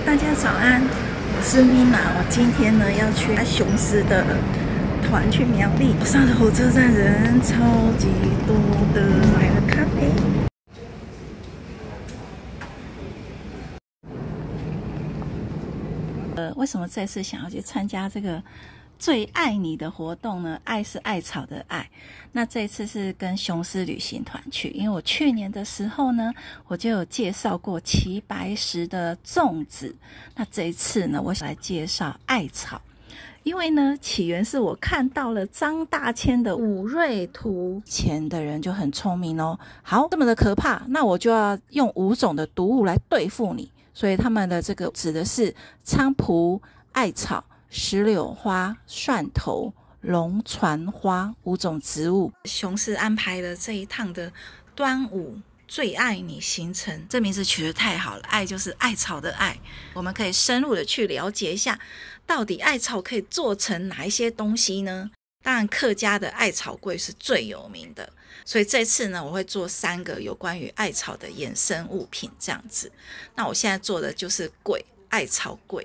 大家早安，我是米娜。我今天呢要去雄狮的团去苗栗，上了火车站人超级多的，买了咖啡。为什么这次想要去参加这个最爱你的活动呢？爱是艾草的爱。那这一次是跟雄狮旅行团去，因为我去年的时候呢，我就有介绍过齐白石的粽子。那这一次呢，我想来介绍艾草。因为呢，起源是我看到了张大千的《武瑞图》，前的人就很聪明哦。好，这么的可怕，那我就要用5种的毒物来对付你。所以他们的这个指的是菖蒲、艾草、石榴花、蒜头、龙船花5种植物。雄狮安排了这一趟的端午最爱你行程，这名字取得太好了，爱就是艾草的爱。我们可以深入的去了解一下，到底艾草可以做成哪一些东西呢？当然客家的艾草粿是最有名的，所以这次呢我会做3个有关于艾草的衍生物品这样子。那我现在做的就是粿，艾草粿。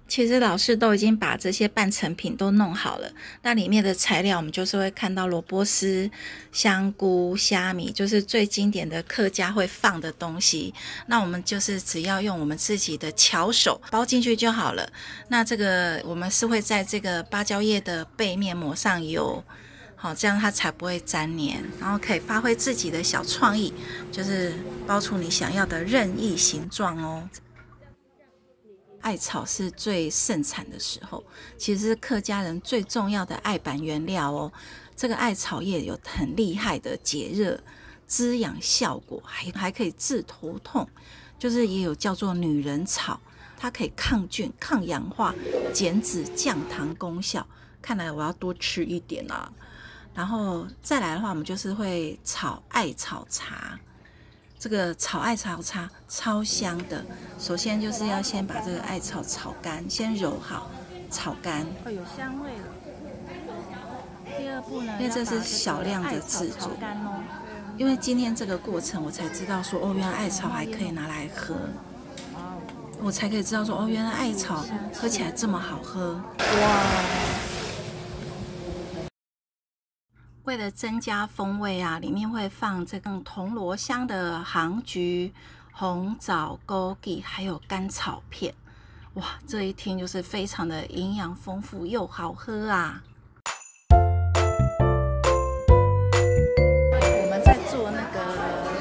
其实老师都已经把这些半成品都弄好了，那里面的材料我们就是会看到萝卜丝、香菇、虾米，就是最经典的客家会放的东西。那我们就是只要用我们自己的巧手包进去就好了。那这个我们是会在这个芭蕉叶的背面抹上油，好，这样它才不会粘黏，然后可以发挥自己的小创意，就是包出你想要的任意形状哦。艾草是最盛产的时候，其实是客家人最重要的艾板原料哦。这个艾草叶有很厉害的解热、滋养效果，还可以治头痛，就是也有叫做女人草，它可以抗菌、抗氧化、减脂、降糖功效。看来我要多吃一点啊。然后再来的话，我们就是会炒艾草茶。这个炒艾草茶超香的，首先就是要先把这个艾草炒干，先揉好，炒干。哦，有香味了。第二步呢，因为这是小量的制作，因为今天这个过程我才知道说，哦，原来艾草还可以拿来喝，我才可以知道说，哦，原来艾草喝起来这么好喝。哇！为了增加风味啊，里面会放这个铜锣香的杭菊、红枣、枸杞，还有甘草片。哇，这一听就是非常的营养丰富又好喝啊！我们在做那个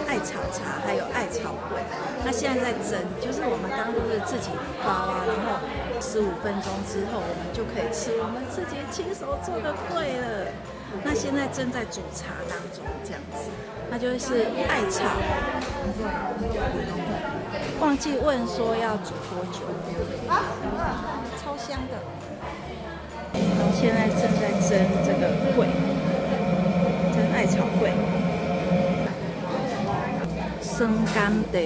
艾草茶，还有艾草粿。那现在在蒸，就是我们刚都是自己包啊，然后15分钟之后，我们就可以吃我们自己亲手做的粿了。那现在正在煮茶当中，这样子，那就是艾草。忘记问说要煮多久，超香的。然后现在正在蒸这个粿，蒸艾草粿，生甘茶，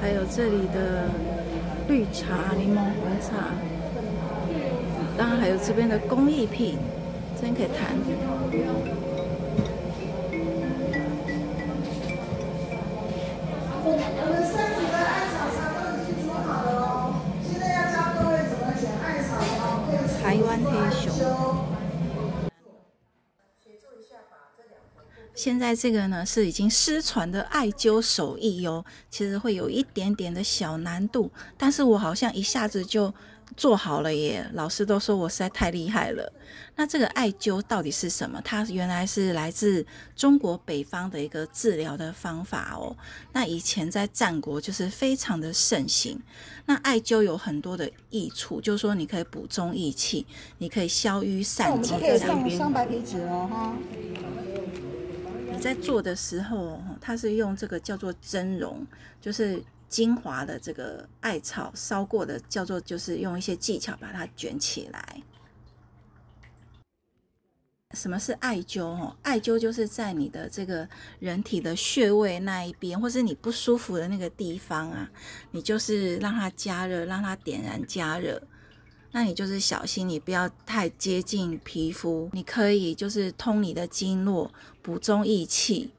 还有这里的绿茶、柠檬红茶，当然还有这边的工艺品。真可以弹。我们3组的艾草茶都已经做好了哦，现在要教各位怎么选艾草茶。台湾黑熊。现在这个呢是已经失传的艾灸手艺哦，其实会有一点点的小难度，但是我好像一下子就做好了耶，老师都说我实在太厉害了。那这个艾灸到底是什么？它原来是来自中国北方的一个治疗的方法哦。那以前在战国就是非常的盛行。那艾灸有很多的益处，就是说你可以补中益气，你可以消瘀散结。我们可以上白皮纸哦哈。你在做的时候，它是用这个叫做蒸笼，就是精华的这个艾草烧过的，叫做就是用一些技巧把它卷起来。什么是艾灸？艾灸就是在你的这个人体的穴位那一边，或是你不舒服的那个地方啊，你就是让它加热，让它点燃加热。那你就是小心，你不要太接近皮肤。你可以就是通你的经络，补中益气。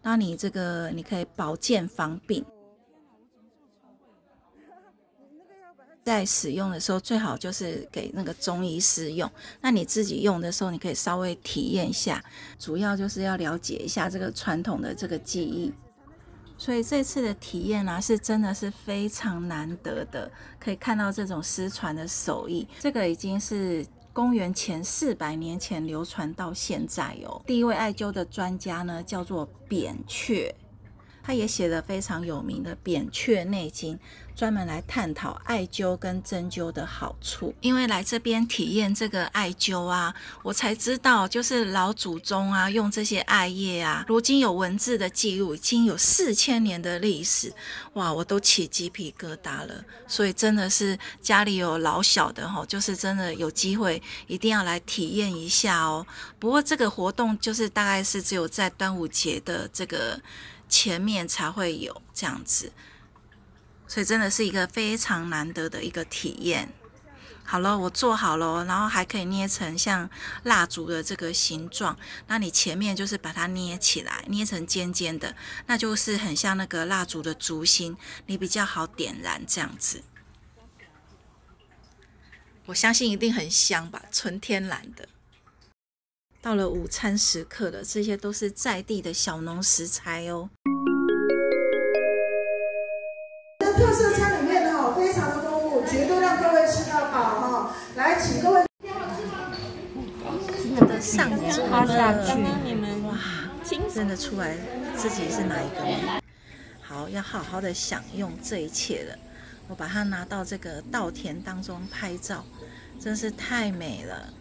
那你这个你可以保健防病。在使用的时候，最好就是给那个中医师用。那你自己用的时候，你可以稍微体验一下，主要就是要了解一下这个传统的这个技艺。所以这次的体验啊，是真的是非常难得的，可以看到这种失传的手艺。这个已经是公元前400年前流传到现在哦。第一位艾灸的专家呢，叫做扁鹊。他也写了非常有名的《扁鹊内经》，专门来探讨艾灸跟针灸的好处。因为来这边体验这个艾灸啊，我才知道，就是老祖宗啊用这些艾叶啊，如今有文字的记录，已经有4000年的历史。哇，我都起鸡皮疙瘩了。所以真的是家里有老小的就是真的有机会一定要来体验一下哦。不过这个活动就是大概是只有在端午节的这个前面才会有这样子，所以真的是一个非常难得的一个体验。好了，我做好了，然后还可以捏成像蜡烛的这个形状。那你前面就是把它捏起来，捏成尖尖的，那就是很像那个蜡烛的烛芯，你比较好点燃这样子。我相信一定很香吧，纯天然的。到了午餐时刻了，这些都是在地的小农食材哦。特色餐里面非常的丰富，绝对让各位吃到饱来，请各位真的上桌趴下去，哇，认得出来自己是哪一个吗？好，要好好的享用这一切了。我把它拿到这个稻田当中拍照，真是太美了。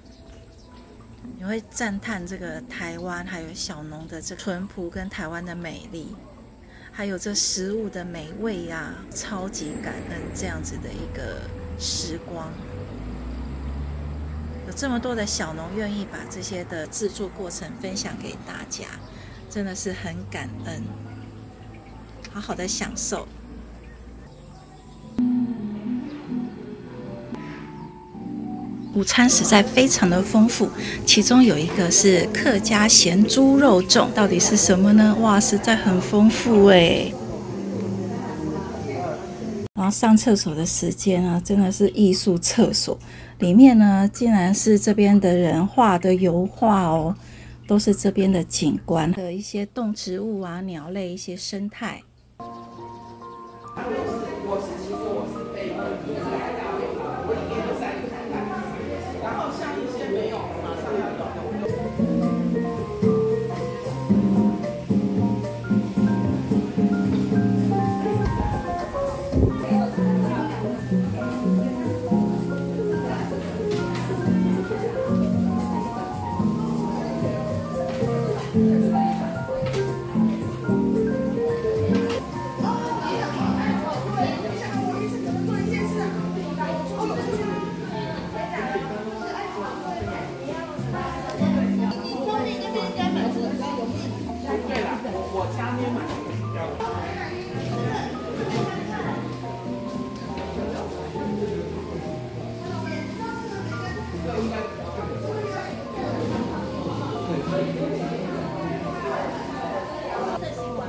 你会赞叹这个台湾还有小农的这淳朴跟台湾的美丽，还有这食物的美味啊，超级感恩这样子的一个时光。有这么多的小农愿意把这些的制作过程分享给大家，真的是很感恩，好好的享受。午餐实在非常的丰富，其中有一个是客家咸猪肉粽，到底是什么呢？哇，实在很丰富哎。然后上厕所的时间啊，真的是艺术厕所，里面呢竟然是这边的人画的油画哦，都是这边的景观的一些动植物啊、鸟类一些生态。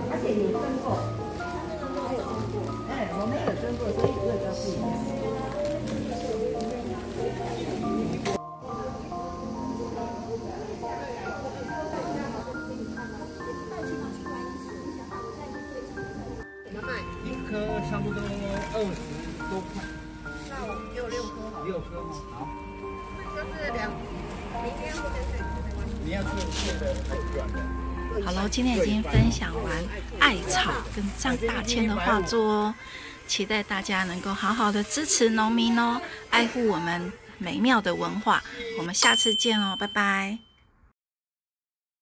而且有蒸过，我们有蒸过，所以味道不一样。怎么卖？一颗差不多20多块。那我给我6颗好。6颗吗？好。就是明天或者是你要吃脆的还是软的？好了，今天已经分享完艾草跟张大千的画作哦，期待大家能够好好的支持农民哦，爱护我们美妙的文化。我们下次见哦，拜拜。